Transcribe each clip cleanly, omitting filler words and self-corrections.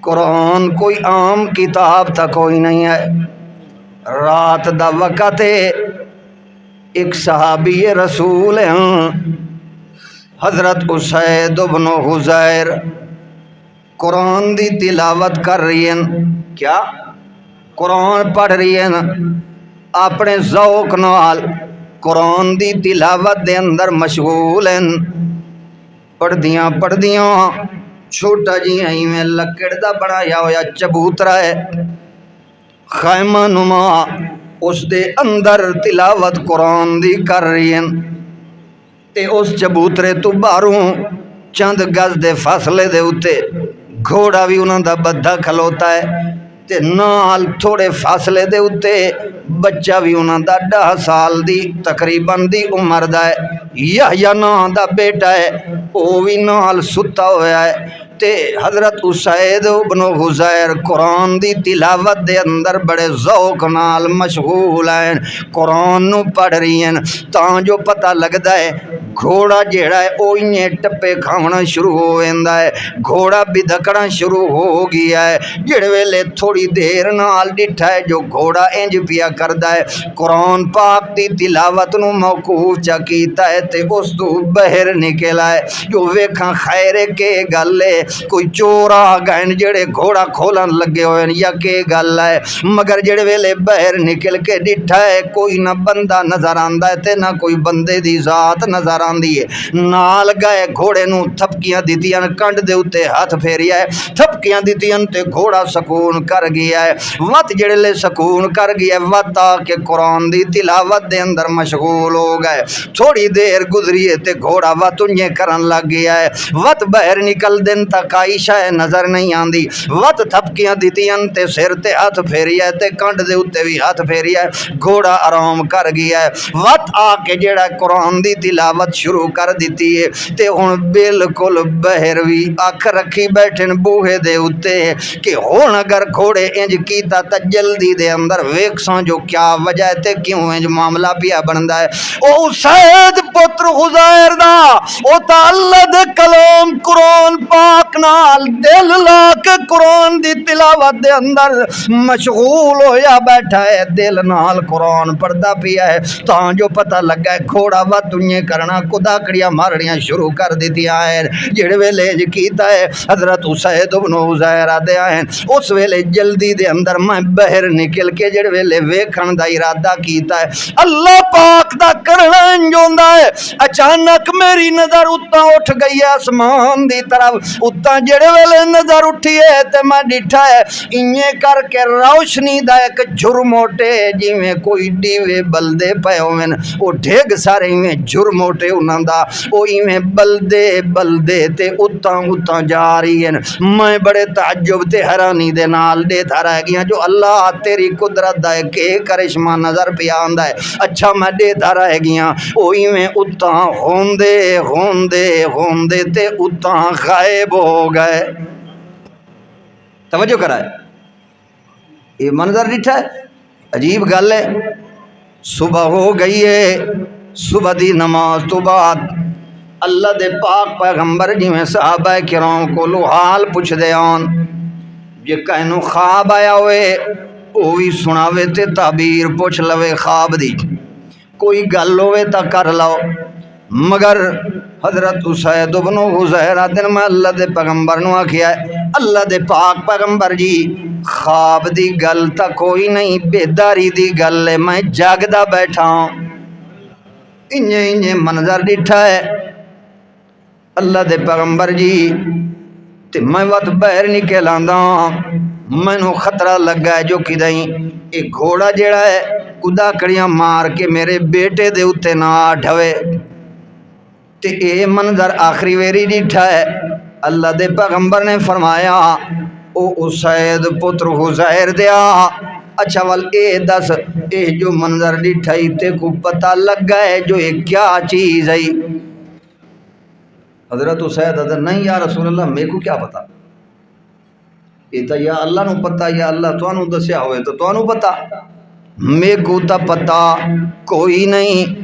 قرآن کوئی عام کتاب تا کوئی نہیں ہے۔ رات دا وقت ہے، ایک صحابی رسول ہیں حضرت اسید بن حضیر قرآن دی تلاوت کر رہی ہیں۔ کیا قرآن پڑھ رہی ہیں؟ اپنے ذوق نال قرآن دی تلاوت دے اندر مشغول ہیں۔ پڑھدیاں پڑھدیاں چھوٹا جی ایویں لکڑ دا بنایا ہویا چبوترا ہے خیمہ نما، اس دے اندر تلاوت قرآن دی کر رہی ہیں تے اس چبوترے تو باہروں چند گز دے فاصلے دے اتے گھوڑا بھی انہاں دا بدھا کھلوتا ہے تے نال تھوڑے فاصلے دے اتے بچہ بھی انہاں دا 10 سال دی تقریباً دی عمر دا ہے، یحییٰ ناں دا بیٹا ہے، او بھی نال ستا ہویا ہے تے حضرت اسید بن حضیر قرآن دی تلاوت دے اندر بڑے ذوق نال مشغول ہیں، قرآن نو پڑھ رہی ہیں تاں جو پتہ لگدا ہے گھوڑا جیڑا ہے او انہیں ٹپے کھاونا شروع ہو جاندا ہے، گھوڑا بدکڑا شروع ہو گیا ہے۔ جڑے ویلے تھوڑی دیر نال ڈٹھا ہے جو گھوڑا انج پیا کردا ہے، قرآن پاک دی تلاوت نو موقوف چا کیتا ہے تے اس تو باہر نکل آئے جو ویکھاں خیر کے گل ہے کوئی چور آ گئے جڑے گھوڑا کھولن لگے ہوئے یا کہ گل ہے، مگر جڑے ویلے باہر نکل کے ڈٹھا ہے کوئی نہ بندہ نظر آندا ہے تے نہ کوئی بندے دی ذات نظر آندی ہے۔ نال گئے گھوڑے نو تھپکیاں دتیاں، کنڈ دے اوتے ہاتھ پھیریا ہے، تھپکیاں دتیاں تے گھوڑا سکون کر گیا ہے۔ وقت جڑے لے سکون کر گیا ہے وقت آ کے قرآن دی تلاوت دے اندر مشغول ہو گئے۔ تھوڑی دیر گزری ہے تے گھوڑا وقت انجے کرن لگ گیا ہے، وقت باہر نکل دن تک عائشہ نظر نہیں آندی، وقت تھپکیاں دتیاں تے سر تے ہاتھ پھیریا ہے تے کنڈ دے اوتے بھی ہاتھ پھیریا ہے، گھوڑا آرام کر گیا ہے۔ وقت آ کے جڑا قرآن دی تلاوت شروع کر دیتی ہے تے ہن بالکل باہر بھی اکھ رکھی بیٹھن بوہے دے اوتے کہ ہن اگر گھوڑے انج کیتا تے جلدی دے اندر ویکھساں جو کیا وجہ ہے تے کیوں انج معاملہ پیا بندا ہے۔ او اسید پتر حضیر دا او تا اللہ دے کلام قرآن پاک نال دل لا کے قرآن دی تلاوت دے اندر مشغول ہویا بیٹھا ہے، دل نال قرآن پڑھدا پیا ہے تاں جو پتہ لگا ہے گھوڑا وا دنیا کرنا کداکڑیاں مارنیاں شروع کر دیتیاں ہیں۔ جڑے ویلے کیتا ہے حضرت اسید بن حضیر آدے ہیں اس ویلے جلدی دے اندر میں باہر نکل کے جڑے ویلے ویکھن دا ارادہ کیتا ہے اللہ پاک دا کرنا انجوندا ہے، اچانک میری نظر اتاں اٹھ گئی ہے آسمان دی طرف، اتاں جڑے ویلے نظر اٹھی ہے تے میں ڈٹھا ہے انہیں کر کے روشنی دا ایک جھرموٹے جویں کوئی ڈیوے بلدے پے ہوئے او ڈھگ سارے ایویں جھرموٹے انہاں دا او ایویں بلدے بلدے تے اتاں جا رہی ہیں۔ میں بڑے تعجب تے حیرانی دے نال دیکھدا رہ گیا جو اللہ تیری قدرت دا کہ کرشمہ نظر پہ آندا ہے۔ اچھا میں دیکھدا رہ گیا او ایویں اتاں ہوندے تے اتاں غائب ہو گئے۔ توجہ کرائے یہ منظر ڈٹھا ہے، عجیب گل ہے۔ صبح ہو گئی ہے، صبح دی نماز تو بعد اللہ دے پاک پیغمبر جویں صحابہ کرام کو حال پوچھ دے آن جے کہنو خواب آیا ہوئے او بھی سناوے تے تعبیر پوچھ لوے خواب دی، کوئی گل ہوئے تا کر لو، مگر حضرت اسید بن حضیر دن میں اللہ دے پیغمبر نو آکھیا ہے اللہ دے پاک پیغمبر جی خواب دی گل تا کوئی نہیں، بیداری دی گل ہے، میں جاگدا بیٹھا ہوں، انجے منظر ڈٹھا ہے اللہ دے پیغمبر جی تے میں وقت باہر نکل آندا مینوں خطرہ لگا ہے جو کدیں ایک گھوڑا جیڑا ہے کداکڑیاں مار کے میرے بیٹے دے اوتے نہ ڈھوے تے اے منظر آخری ویری ڈٹھا ہے۔ اللہ دے پیغمبر نے فرمایا او اسید پتر حضیر دیا اچھا وال اے دس اے جو منظر ڈٹھائی تے کو پتہ لگ گئے جو یہ کیا چیز ہے؟ حضرت اسید حضرت نہیں یا رسول اللہ میرے کو کیا پتا، یہ تو یا اللہ نو پتا یا اللہ تو انو دسیا ہوئے تو انو پتا، میرے کو تا پتا کوئی نہیں،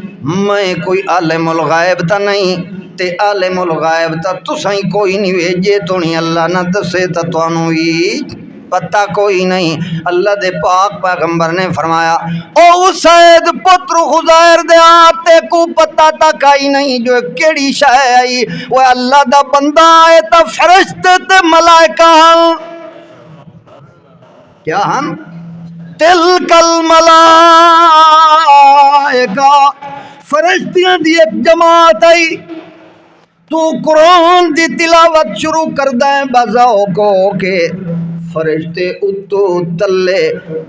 میں کوئی عالم الغیب تا نہیں، تے عالم الغائب تا تساں ہی کوئی نہیں ویجے تو نہیں اللہ نہ دسے تا تانوں ہی پتہ کوئی نہیں۔ اللہ دے پاک پیغمبر نے فرمایا او سید پتر خزیر دے آتے کو پتہ تک آئی نہیں جو کیڑی شے آئی وہ اللہ دا بندہ ہے تا فرشتے تے ملائکہ کیا ہم تلک الملائکہ فرشتیاں دی ایک جماعت آئی تو قرآن دی تلاوت شروع کردہ ہے بازاؤ کو کہ فرشتے اتو تلے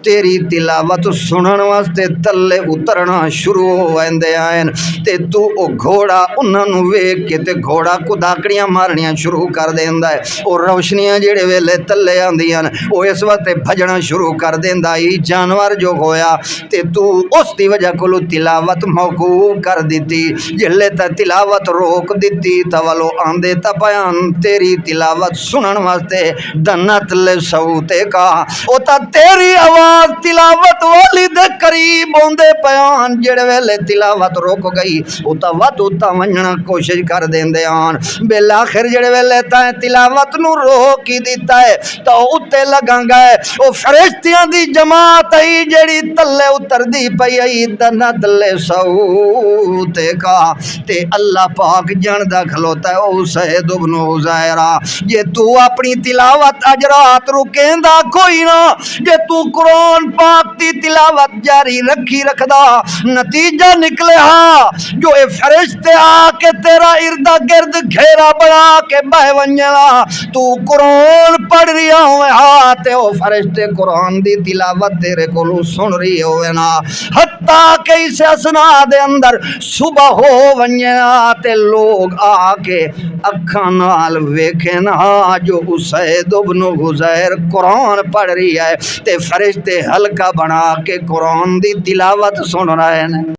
تیری تلاوت سنن واسطے تلے اترنا شروع ہوئندے آئین تے تو او گھوڑا انہاں نو ویکھ کے تے گھوڑا کو داکڑیاں مارنیاں شروع کر دیندا ہے او روشنیاں جڑے ویلے تلے آندیاں او اس واسطے بھجنا شروع کر دیندا ای جانور جو ہویا تے تو اس دی وجہ کولو تلاوت موقوف کر دتی جلے تے تلاوت روک دتی تولو آندے تا بیان تیری تلاوت سنن واسطے دنت لے سوتے کا او تا تیری آواز تلاوت والی دے قریب ہوندے پیان جڑے ویلے تلاوت روک گئی او تا ودوتا ونجنا کوشش کر دیندے آن بالآخر جڑے ویلے تا تلاوت نو روک ہی دیتا ہے تا اتے لگاں گئے او فرشتیاں دی جماعت ای جڑی تلے اتر دی پئی ای دنت لے سوتے کا تے اللہ پاک جاندہ کھلوتا ہے او سید ابن حزیرہ یہ تو اپنی تلاوت اجرات رکیندا کوئی نہ جے تو قرآن پاک دی تلاوت جاری رکھی رکھدا نتیجہ نکلے ہاں جو اے فرشتے آ کے تیرا اردا گرد گھیرا بنا کے بہ ونجلا تو قرآن پڑھ رہا ہوئے ہاں تے او فرشتے قرآن دی تلاوت تیرے کولو سن رہی ہوئے نا حتیٰ کہ اس اسنا دے اندر صبح ہو ونجلا تے لوگ آ کے اکھاں نال ویکھے نا جو اسید ابن حزیر قرآن پڑھ رہی ہے تے فرشتے ہلکا بنا کے قرآن دی تلاوت سن رہے ہیں